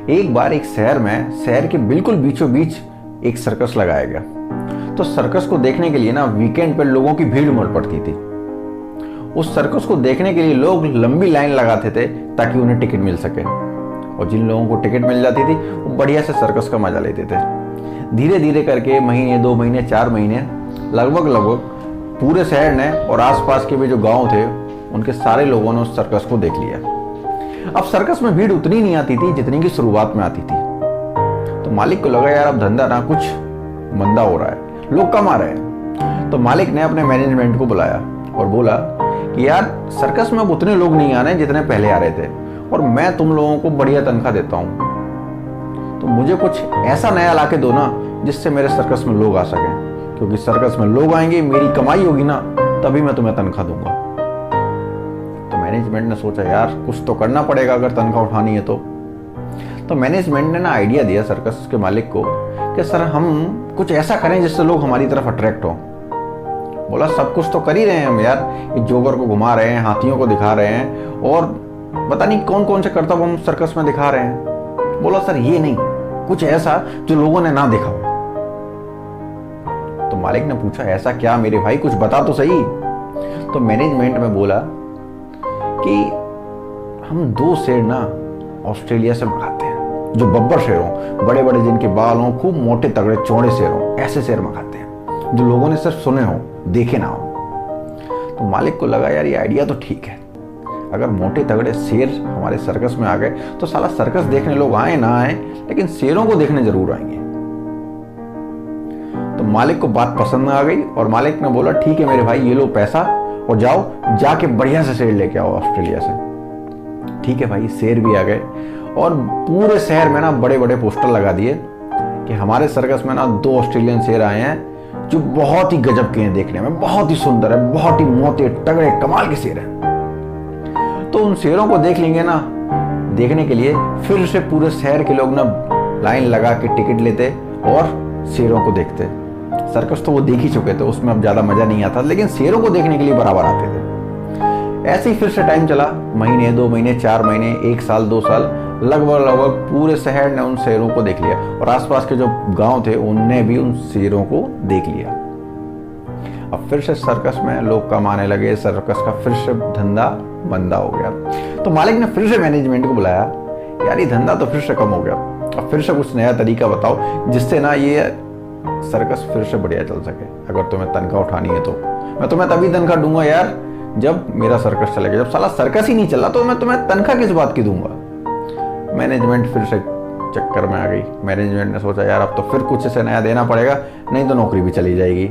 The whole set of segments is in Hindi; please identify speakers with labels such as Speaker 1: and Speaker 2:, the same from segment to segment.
Speaker 1: एक बार एक शहर में, शहर के बिल्कुल बीचों बीच एक सर्कस लगाया गया। तो सर्कस को देखने के लिए ना वीकेंड पर लोगों की भीड़ उमड़ पड़ती थी। उस सर्कस को देखने के लिए लोग लंबी लाइन लगाते थे ताकि उन्हें टिकट मिल सके, और जिन लोगों को टिकट मिल जाती थी वो बढ़िया से सर्कस का मजा लेते थे। धीरे धीरे करके महीने, 2 महीने, 4 महीने, लगभग पूरे शहर ने और आसपास के भी जो गांव थे उनके सारे लोगों ने उस सर्कस को देख लिया। अब सर्कस में भीड़ उतनी नहीं आती थी जितनी की शुरुआत में आती थी। तो मालिक को लगा यार अब धंधा ना कुछ मंदा हो रहा है, लोग कम आ रहे हैं। तो मालिक ने अपने मैनेजमेंट को बुलाया और बोला कि यार सर्कस में अब उतने लोग नहीं आ रहे जितने पहले आ रहे थे, और मैं तुम लोगों को बढ़िया तनख्वाह देता हूँ, तो मुझे कुछ ऐसा नया ला के दो ना जिससे मेरे सर्कस में लोग आ सकें, क्योंकि सर्कस में लोग आएंगे, मेरी कमाई होगी ना, तभी मैं तुम्हें तनख्वाह दूंगा। तो मैनेजमेंट ने सोचा यार कुछ तो करना पड़ेगा अगर तनख्वाह उठानी है तो मैनेजमेंट ने ना आइडिया दिया सर्कस के मालिक को कि सर हम कुछ ऐसा करें जिससे लोग हमारी तरफ अट्रैक्ट हों। बोला सब कुछ तो कर ही रहे हैं हम यार, ये जोकर को घुमा रहे हैं, हाथियों को दिखा रहे हैं, और पता नहीं कौन कौन से करतब हम सर्कस में दिखा रहे हैं। बोला सर ये नहीं, कुछ ऐसा जो लोगों ने ना देखा हो। तो मालिक ने पूछा ऐसा क्या मेरे भाई, कुछ बता तो सही। तो मैनेजमेंट में बोला कि हम 2 शेर ना ऑस्ट्रेलिया से मंगाते हैं, जो बब्बर शेर हों, बड़े बड़े जिनके बाल हों, खूब मोटे तगड़े चौड़े शेर हों, ऐसे शेर मंगाते हैं जो लोगों ने सिर्फ सुने हो, देखे ना हो। तो मालिक को लगा यार ये आइडिया तो ठीक है, अगर मोटे तगड़े शेर हमारे सर्कस में आ गए तो साला सर्कस देखने लोग आए ना आए, लेकिन शेरों को देखने जरूर आएंगे। तो मालिक को बात पसंद आ गई और मालिक ने बोला ठीक है मेरे भाई, ये लो पैसा और जाओ जाके बढ़िया से शेर लेके आओ ऑस्ट्रेलिया से। ठीक है भाई, शेर भी आ गए और पूरे शहर में ना बड़े बड़े पोस्टर लगा दिए कि हमारे सर्कस में ना 2 ऑस्ट्रेलियन शेर आए हैं जो बहुत ही गजब के हैं, देखने में बहुत ही सुंदर है, बहुत ही मोटे तगड़े कमाल के शेर हैं। तो उन शेरों को देख लेंगे ना, देखने के लिए फिर से पूरे शहर के लोग ना लाइन लगा के टिकट लेते और शेरों को देखते। सर्कस तो वो देख ही चुके थे, उसमें अब ज्यादा मजा नहीं आता, लेकिन शेरों को देखने के लिए बराबर आते थे। ऐसे ही फिर से टाइम चला, महीने, 2 महीने, 4 महीने, 1 साल, 2 साल, लगभग पूरे शहर ने उन शेरों को देख लिया और आसपास के जो गांव थे उनने भी उन शेरों को देख लिया। अब फिर से सर्कस में लोग कम आने लगे, सर्कस का फिर से धंधा मंदा हो गया। तो मालिक ने फिर से मैनेजमेंट को बुलाया, यार ये धंधा तो फिर से कम हो गया, अब फिर से कुछ नया तरीका बताओ जिससे ना ये सर्कस फिर से बढ़िया चल सके। अगर तुम्हें तनख्वाह उठानी है तो मैं तुम्हें तभी तनख्वाह दूंगा यार जब मेरा सर्कस चलेगा, जब साला सर्कस ही नहीं चला तो मैं तुम्हें तनख्वाह किस बात की दूंगा। मैनेजमेंट फिर से चक्कर में आ गई। मैनेजमेंट ने सोचा यार अब तो फिर कुछ से नया देना पड़ेगा, नहीं तो नौकरी भी चली जाएगी।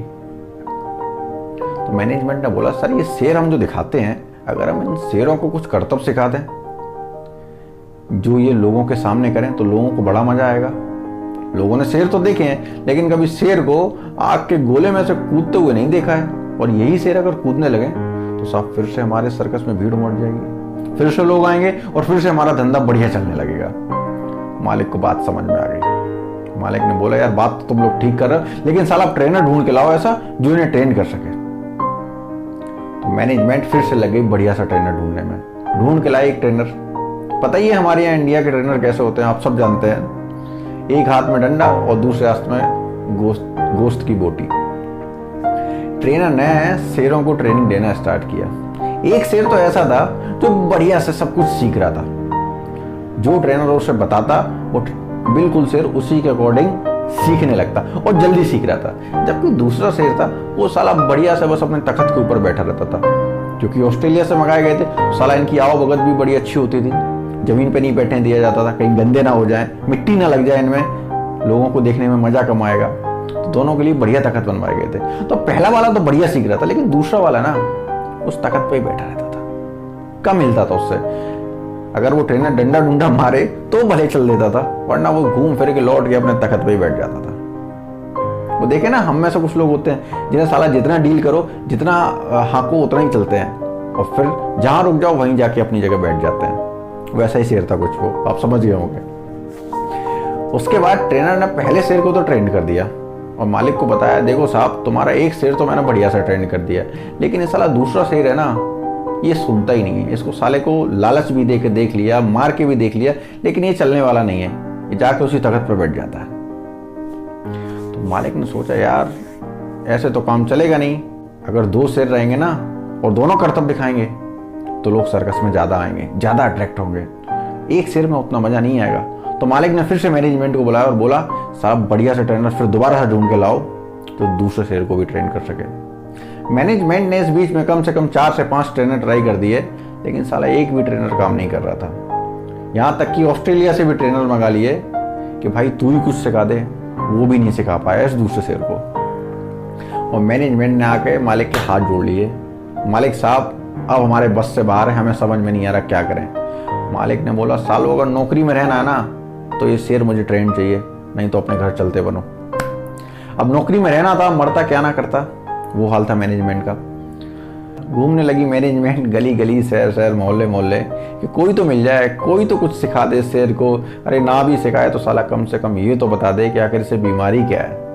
Speaker 1: तो मैनेजमेंट ने बोला सर ये शेर हम जो दिखाते हैं, अगर हम इन शेरों को कुछ करतब सिखा दें जो ये लोगों के सामने करें तो लोगों को बड़ा मजा आएगा। लोगों ने शेर तो देखे हैं लेकिन कभी शेर को आग के गोले में से कूदते हुए नहीं देखा है, और यही शेर अगर कूदने लगे तो साहब फिर से हमारे सर्कस में भीड़ उमड़ जाएगी, फिर से लोग आएंगे और फिर से हमारा धंधा बढ़िया चलने लगेगा। मालिक को बात समझ में आ गई। मालिक ने बोला यार बात तो तुम लोग ठीक कर रहे हो, लेकिन साला ट्रेनर ढूंढ के लाओ ऐसा जो इन्हें ट्रेन कर सके। तो मैनेजमेंट फिर से लग गई बढ़िया सा ट्रेनर ढूंढने में। ढूंढ के लाए एक ट्रेनर। पता ही है हमारे यहाँ इंडिया के ट्रेनर कैसे होते हैं, आप सब जानते हैं। एक हाथ में डंडा और दूसरे हाथ में गोश्त की बोटी। ट्रेनर ने शेरों को ट्रेनिंग देना स्टार्ट किया। एक शेर तो ऐसा था जो बढ़िया से सब कुछ सीख रहा था। जो ट्रेनर उसे बताता वो बिल्कुल शेर उसी के अकॉर्डिंग सीखने लगता और जल्दी सीख रहा था। जबकि दूसरा शेर था वो साला बढ़िया से बस अपने तख्त के ऊपर बैठा रहता था। क्योंकि ऑस्ट्रेलिया से मंगाए गए थे, साला इनकी आवभगत भी बड़ी अच्छी होती थी। जमीन पे नहीं बैठने दिया जाता था, कहीं गंदे ना हो जाए, मिट्टी ना लग जाए इनमें, लोगों को देखने में मजा कम आएगा। तो दोनों के लिए बढ़िया तख्त बनवाए गए थे। तो पहला वाला तो बढ़िया सीख रहा था, लेकिन दूसरा वाला ना उस तख्त पे ही बैठा रहता था, कम मिलता था उससे। अगर वो ट्रेनर डंडा डुंडा मारे तो भले चल देता था, वरना वो घूम फिर के लौट के अपने तख्त पे ही बैठ जाता था। वो देखे ना, हम में से कुछ लोग होते हैं जिन्हें साला जितना डील करो, जितना हाको उतना ही चलते हैं, और फिर जहां रुक जाओ वहीं जाके अपनी जगह बैठ जाते हैं। वैसा ही शेर था कुछ वो, आप समझ गए होंगे। उसके बाद ट्रेनर ने पहले शेर को तो ट्रेन कर दिया और मालिक को बताया देखो साहब तुम्हारा एक शेर तो मैंने बढ़िया सा ट्रेन कर दिया, लेकिन ये साला दूसरा शेर है ना ये सुनता ही नहीं है। इसको साले को लालच भी दे के देख लिया, मार के भी देख लिया, लेकिन ये चलने वाला नहीं है। ये जाके उसी तख्त पर बैठ जाता है। तो मालिक ने सोचा यार ऐसे तो काम चलेगा नहीं। अगर 2 शेर रहेंगे ना और दोनों करतब दिखाएंगे तो लोग सर्कस में ज़्यादा आएंगे, ज़्यादा अट्रैक्ट होंगे। एक शेर में उतना मज़ा नहीं आएगा। तो मालिक ने फिर से मैनेजमेंट को बुलाया और बोला साहब बढ़िया से ट्रेनर फिर दोबारा से ढूंढ के लाओ तो दूसरे शेर को भी ट्रेन कर सके। मैनेजमेंट ने इस बीच में कम से कम 4 से 5 ट्रेनर ट्राई कर दिए, लेकिन साला एक भी ट्रेनर काम नहीं कर रहा था। यहाँ तक कि ऑस्ट्रेलिया से भी ट्रेनर मंगा लिए कि भाई तू ही कुछ सिखा दे, वो भी नहीं सिखा पाया इस दूसरे शेर को। और मैनेजमेंट ने आके मालिक के हाथ जोड़ लिए, मालिक साहब अब हमारे बस से बाहर है, हमें समझ में नहीं आ रहा क्या करें। मालिक ने बोला सालों अगर नौकरी में रहना है ना तो ये शेर मुझे ट्रेन चाहिए, नहीं तो अपने घर चलते बनो। अब नौकरी में रहना था, मरता क्या ना करता, वो हाल था मैनेजमेंट का। घूमने लगी मैनेजमेंट गली गली, शहर शहर, मोहल्ले मोहल्ले कि कोई तो मिल जाए, कोई तो कुछ सिखा दे शेर को। अरे ना भी सिखाए तो साला कम से कम ये तो बता दे कि आखिर से बीमारी क्या है।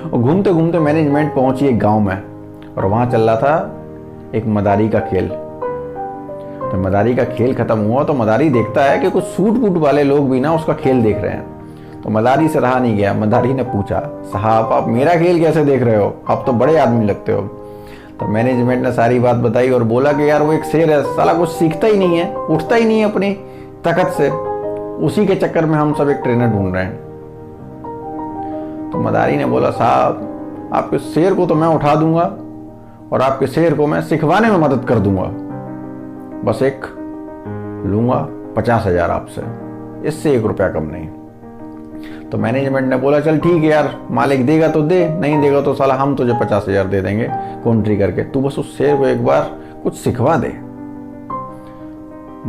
Speaker 1: और घूमते घूमते मैनेजमेंट पहुंची एक गांव में और वहां चल रहा था एक मदारी का खेल। तो मदारी का खेल खत्म हुआ तो मदारी देखता है कि कुछ सूट बूट वाले लोग भी ना उसका खेल देख रहे हैं। तो मदारी से रहा नहीं गया, मदारी ने पूछा साहब आप मेरा खेल कैसे देख रहे हो, आप तो बड़े आदमी लगते हो। तो मैनेजमेंट ने सारी बात बताई और बोला कि यार वो एक शेर है, साला कुछ सीखता ही नहीं है, उठता ही नहीं है अपनी ताकत से, उसी के चक्कर में हम सब एक ट्रेनर ढूंढ रहे हैं। तो मदारी ने बोला साहब आपके शेर को तो मैं उठा दूंगा और आपके शेर को मैं सिखवाने में मदद कर दूंगा, बस एक लूंगा 50,000 आपसे, इससे 1 रुपया कम नहीं। तो मैनेजमेंट ने बोला चल ठीक है यार, मालिक देगा तो दे, नहीं देगा तो साला हम तुझे 50,000 दे देंगे कॉन्ट्री करके, तू बस उस शेर को एक बार कुछ सिखवा दे।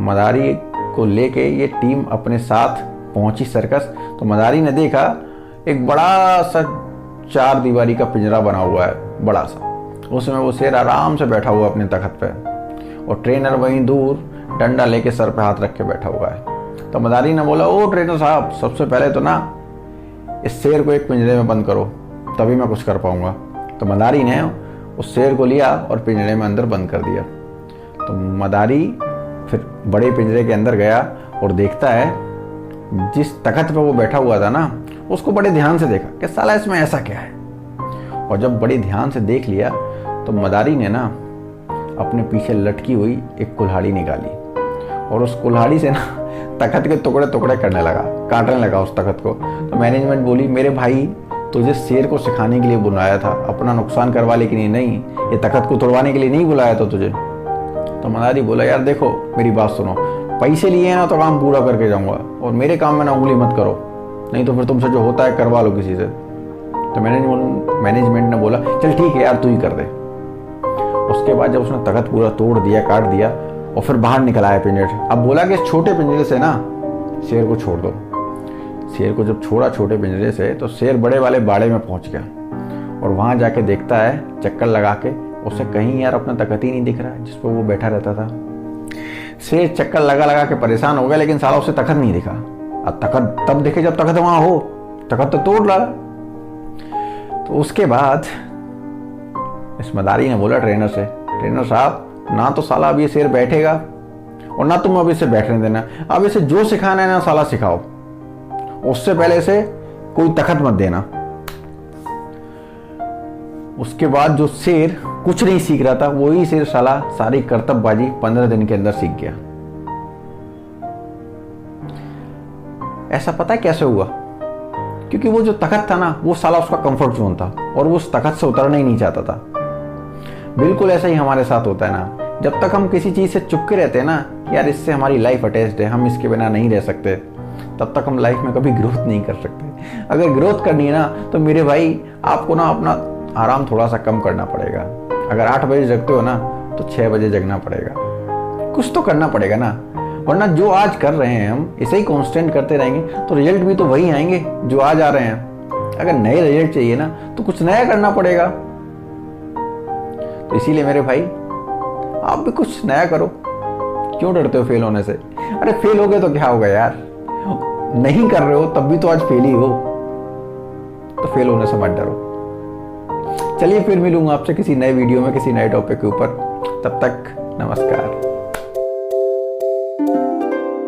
Speaker 1: मदारी को लेके ये टीम अपने साथ पहुंची सर्कस। तो मदारी ने देखा एक बड़ा सा 4 दीवारी का पिंजरा बना हुआ है, बड़ा सा, उसमें वो शेर आराम से बैठा हुआ अपने तख्त पे और ट्रेनर वहीं दूर डंडा लेके सर पे हाथ रख के बैठा हुआ है। तो मदारी ने बोला ओ ट्रेनर साहब सबसे पहले तो ना इस शेर को एक पिंजरे में बंद करो, तभी मैं कुछ कर पाऊंगा। तो मदारी ने उस शेर को लिया और पिंजरे में अंदर बंद कर दिया। तो मदारी फिर बड़े पिंजरे के अंदर गया और देखता है जिस तख्त पे वो बैठा हुआ था ना, उसको बड़े ध्यान से देखा कि साला इसमें ऐसा क्या है। और जब बड़े ध्यान से देख लिया तो मदारी ने ना अपने पीछे लटकी हुई एक कुल्हाड़ी निकाली और उस कुल्हाड़ी से ना तख्त के टुकड़े टुकड़े करने लगा, काटने लगा उस तख्त को। तो मैनेजमेंट बोली मेरे भाई तुझे शेर को सिखाने के लिए बुलाया था, अपना नुकसान करवाने के लिए नहीं, ये तख्त को तोड़वाने के लिए नहीं बुलाया था तुझे। तो मदारी बोला यार देखो मेरी बात सुनो, पैसे लिए ना तो काम पूरा करके जाऊंगा और मेरे काम में ना उंगली मत करो, नहीं तो फिर तुमसे जो होता है करवा लो किसी से। तो मैनेजमेंट ने बोला चल ठीक है यार तू ही कर दे। उसके बाद जब उसने तख्त पूरा तोड़ दिया, काट दिया और फिर बाहर निकल आया पिंजरे से। अब बोला कि इस छोटे पिंजरे से ना शेर को छोड़ दो। शेर को जब छोड़ा छोटे पिंजरे से तो शेर बड़े वाले बाड़े में पहुंच गया और वहां जाके देखता है चक्कर लगा के उसे कहीं यार अपना तख्त ही नहीं दिख रहा है जिस पर वो बैठा रहता था। शेर चक्कर लगा लगा के परेशान हो गया, लेकिन साला उसे तख्त नहीं दिखा। अब तख्त तब देखे जब तख्त वहां हो, तख्त तो तोड़ रहा। तो उसके बाद इस मदारी ने बोला ट्रेनर से, ट्रेनर साहब ना तो साला अब ये शेर बैठेगा और ना तुम अब इसे बैठने देना, अब इसे जो सिखाना है ना साला सिखाओ, उससे पहले इसे कोई तख्त मत देना। उसके बाद जो शेर कुछ नहीं सीख रहा था वही शेर साला सारी करतबबाजी 15 दिन के अंदर सीख गया। ऐसा पता है कैसे हुआ? क्योंकि वो जो तख्त था ना वो साला उसका कंफर्ट जोन था और वो उस तख्त से उतरना ही नहीं चाहता था। बिल्कुल ऐसा ही हमारे साथ होता है ना, जब तक हम किसी चीज से चुपके रहते हैं ना यार इससे हमारी लाइफ अटैच्ड है, हम इसके बिना नहीं रह सकते, तब तक हम लाइफ में कभी ग्रोथ नहीं कर सकते। अगर ग्रोथ करनी है ना तो मेरे भाई आपको ना अपना आराम थोड़ा सा कम करना पड़ेगा। अगर 8 बजे जगते हो ना तो 6 बजे जगना पड़ेगा, कुछ तो करना पड़ेगा ना, वरना जो आज कर रहे हैं हम इसे ही कांस्टेंट करते रहेंगे तो रिजल्ट भी तो वही आएंगे जो आज आ रहे हैं। अगर नए रिजल्ट चाहिए ना तो कुछ नया करना पड़ेगा। तो इसीलिए मेरे भाई आप भी कुछ नया करो, क्यों डरते हो फेल होने से? अरे फेल हो गए तो क्या होगा यार, नहीं कर रहे हो तब भी तो आज फेल ही हो, तो फेल होने से मत डरो। चलिए फिर मिलूंगा आपसे किसी नए वीडियो में किसी नए टॉपिक के ऊपर, तब तक नमस्कार।